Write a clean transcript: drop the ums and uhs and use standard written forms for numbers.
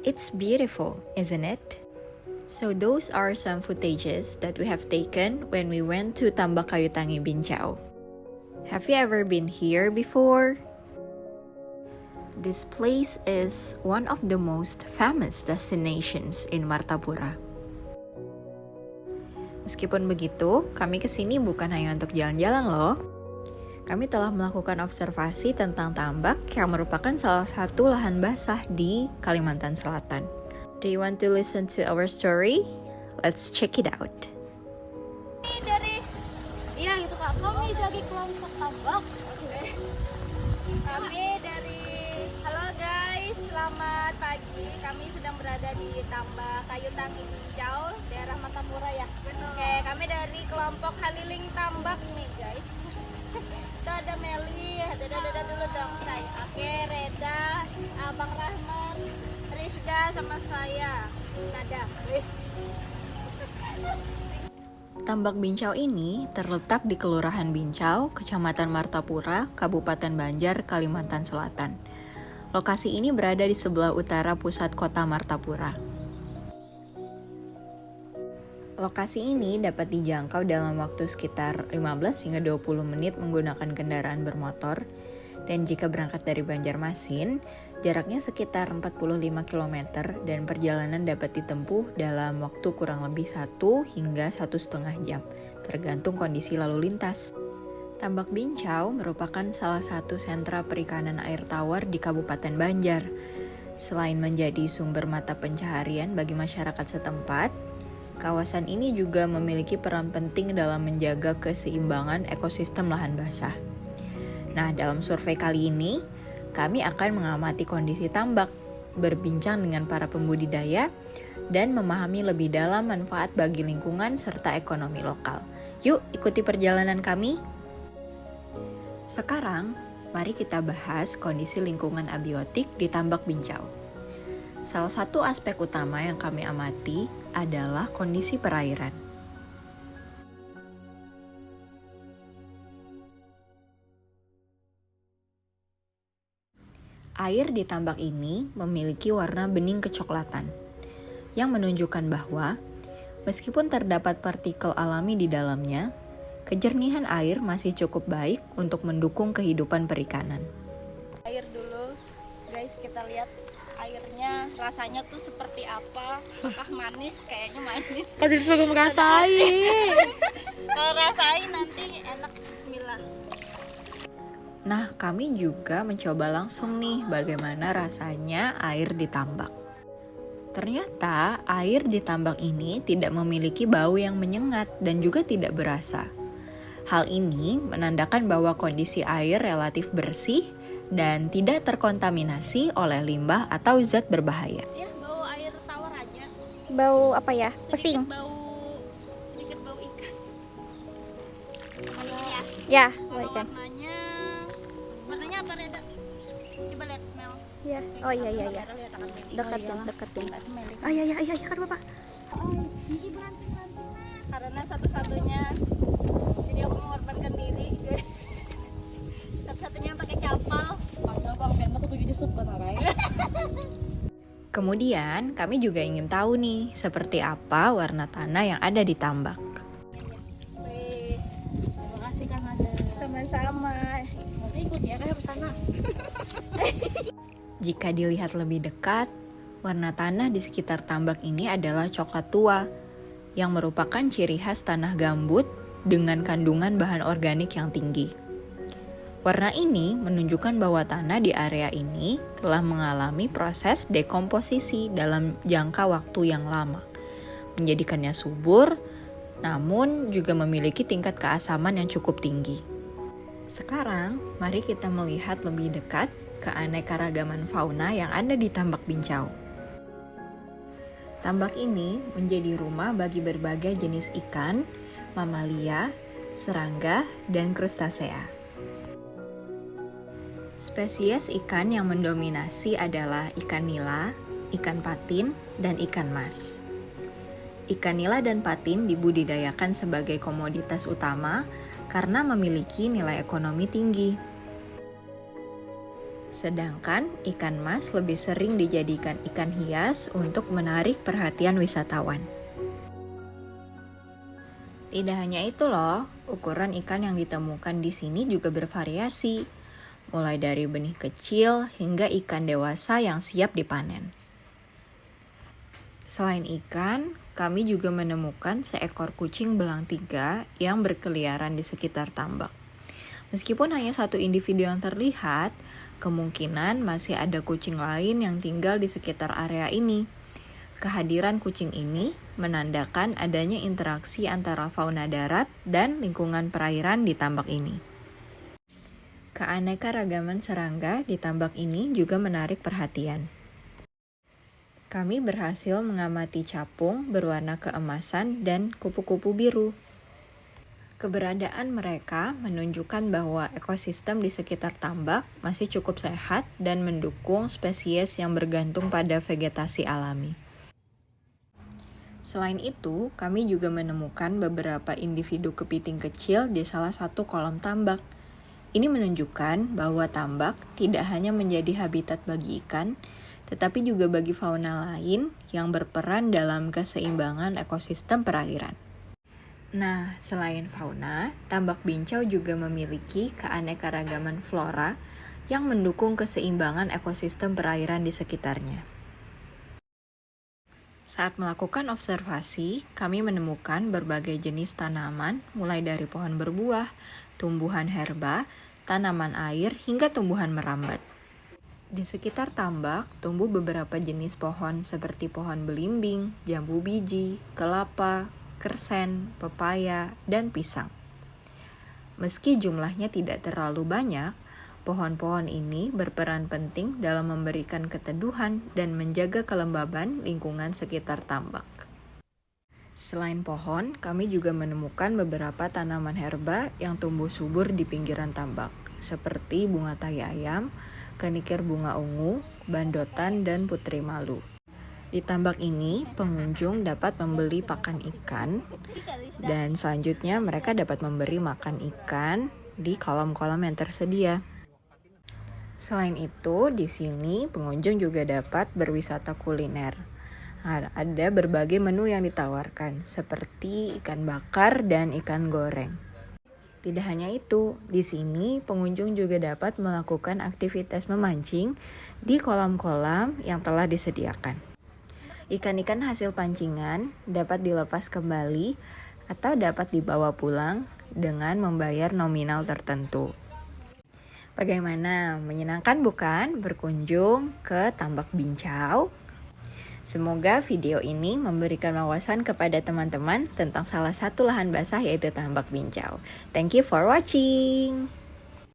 It's beautiful, isn't it? So those are some footages that we have taken when we went to Tambak Kayu Tangi Bincao. Have you ever been here before? This place is one of the most famous destinations in Martapura. Meskipun begitu, kami kesini bukan hanya untuk jalan-jalan loh. Kami telah melakukan observasi tentang tambak yang merupakan salah satu lahan basah di Kalimantan Selatan. Do you want to listen to our story? Let's check it out. Iya itu Kak, kami dari kelompok tambak. Kami dari, halo guys, selamat pagi. Kami sedang berada di Tambak Kayu Tangi Bincao, daerah Martapura ya. Betul. Oke, kami dari kelompok Haliling Tambak nih guys. Itu ada Meli, ada dulu dong saya. Oke, Reda, Abang Rahman, Rizka sama saya. Nada. Tambak Bincao ini terletak di Kelurahan Bincao, Kecamatan Martapura, Kabupaten Banjar, Kalimantan Selatan. Lokasi ini berada di sebelah utara pusat kota Martapura. Lokasi ini dapat dijangkau dalam waktu sekitar 15 hingga 20 menit menggunakan kendaraan bermotor, dan jika berangkat dari Banjarmasin, jaraknya sekitar 45 km dan perjalanan dapat ditempuh dalam waktu kurang lebih 1 hingga 1,5 jam, tergantung kondisi lalu lintas. Tambak Bincao merupakan salah satu sentra perikanan air tawar di Kabupaten Banjar. Selain menjadi sumber mata pencaharian bagi masyarakat setempat, kawasan ini juga memiliki peran penting dalam menjaga keseimbangan ekosistem lahan basah. Nah, dalam survei kali ini, kami akan mengamati kondisi tambak, berbincang dengan para pembudidaya, dan memahami lebih dalam manfaat bagi lingkungan serta ekonomi lokal. Yuk, ikuti perjalanan kami. Sekarang, mari kita bahas kondisi lingkungan abiotik di Tambak Bincao. Salah satu aspek utama yang kami amati adalah kondisi perairan. Air di tambak ini memiliki warna bening kecoklatan, yang menunjukkan bahwa meskipun terdapat partikel alami di dalamnya, kejernihan air masih cukup baik untuk mendukung kehidupan perikanan. Air dulu, guys, kita lihat airnya rasanya tuh seperti apa. Apakah manis? Kayaknya manis. Aduh, disuruh ngerasain. Kalau rasain nanti enak. Bismillah. Nah, kami juga mencoba langsung nih bagaimana rasanya air di tambak. Ternyata air di tambak ini tidak memiliki bau yang menyengat dan juga tidak berasa. Hal ini menandakan bahwa kondisi air relatif bersih dan tidak terkontaminasi oleh limbah atau zat berbahaya. Ya, bau air tawar aja. Bau apa ya? Pesing. Sedikit bau ikan. Kalau ini ya. Ya, Kalau ikan. warnanya apa Reda? Coba lihat Mel. Ya. Oh iya. Dekat dong. Ah iya kan Bapak. Ini beranting karena satu-satunya jadi aku mengorbankan diri. Satu-satunya yang pakai capal. Kemudian, kami juga ingin tahu nih, seperti apa warna tanah yang ada di tambak. Wih, terima kasih Kang Ada. Sama-sama. Nanti ikut ya kayak sana. Jika dilihat lebih dekat, warna tanah di sekitar tambak ini adalah coklat tua, yang merupakan ciri khas tanah gambut dengan kandungan bahan organik yang tinggi. Warna ini menunjukkan bahwa tanah di area ini telah mengalami proses dekomposisi dalam jangka waktu yang lama, menjadikannya subur, namun juga memiliki tingkat keasaman yang cukup tinggi. Sekarang, mari kita melihat lebih dekat keanekaragaman fauna yang ada di Tambak Bincao. Tambak ini menjadi rumah bagi berbagai jenis ikan, mamalia, serangga, dan krustasea. Spesies ikan yang mendominasi adalah ikan nila, ikan patin, dan ikan mas. Ikan nila dan patin dibudidayakan sebagai komoditas utama karena memiliki nilai ekonomi tinggi. Sedangkan ikan mas lebih sering dijadikan ikan hias untuk menarik perhatian wisatawan. Tidak hanya itu loh, ukuran ikan yang ditemukan di sini juga bervariasi, mulai dari benih kecil hingga ikan dewasa yang siap dipanen. Selain ikan, kami juga menemukan seekor kucing belang 3 yang berkeliaran di sekitar tambak. Meskipun hanya satu individu yang terlihat, kemungkinan masih ada kucing lain yang tinggal di sekitar area ini. Kehadiran kucing ini menandakan adanya interaksi antara fauna darat dan lingkungan perairan di tambak ini. Keanekaragaman serangga di tambak ini juga menarik perhatian. Kami berhasil mengamati capung berwarna keemasan dan kupu-kupu biru. Keberadaan mereka menunjukkan bahwa ekosistem di sekitar tambak masih cukup sehat dan mendukung spesies yang bergantung pada vegetasi alami. Selain itu, kami juga menemukan beberapa individu kepiting kecil di salah satu kolam tambak. Ini menunjukkan bahwa tambak tidak hanya menjadi habitat bagi ikan, tetapi juga bagi fauna lain yang berperan dalam keseimbangan ekosistem perairan. Nah, selain fauna, tambak Bincau juga memiliki keanekaragaman flora yang mendukung keseimbangan ekosistem perairan di sekitarnya. Saat melakukan observasi, kami menemukan berbagai jenis tanaman, mulai dari pohon berbuah, tumbuhan herba, tanaman air, hingga tumbuhan merambat. Di sekitar tambak, tumbuh beberapa jenis pohon seperti pohon belimbing, jambu biji, kelapa, kersen, pepaya, dan pisang. Meski jumlahnya tidak terlalu banyak, pohon-pohon ini berperan penting dalam memberikan keteduhan dan menjaga kelembaban lingkungan sekitar tambak. Selain pohon, kami juga menemukan beberapa tanaman herba yang tumbuh subur di pinggiran tambak, seperti bunga tahi ayam, kenikir bunga ungu, bandotan, dan putri malu. Di tambak ini, pengunjung dapat membeli pakan ikan, dan selanjutnya mereka dapat memberi makan ikan di kolam-kolam yang tersedia. Selain itu, di sini pengunjung juga dapat berwisata kuliner. Ada berbagai menu yang ditawarkan, seperti ikan bakar dan ikan goreng. Tidak hanya itu, di sini pengunjung juga dapat melakukan aktivitas memancing di kolam-kolam yang telah disediakan. Ikan-ikan hasil pancingan dapat dilepas kembali atau dapat dibawa pulang dengan membayar nominal tertentu. Bagaimana? Menyenangkan bukan berkunjung ke Tambak Bincau? Semoga video ini memberikan wawasan kepada teman-teman tentang salah satu lahan basah yaitu Tambak Bincau. Thank you for watching.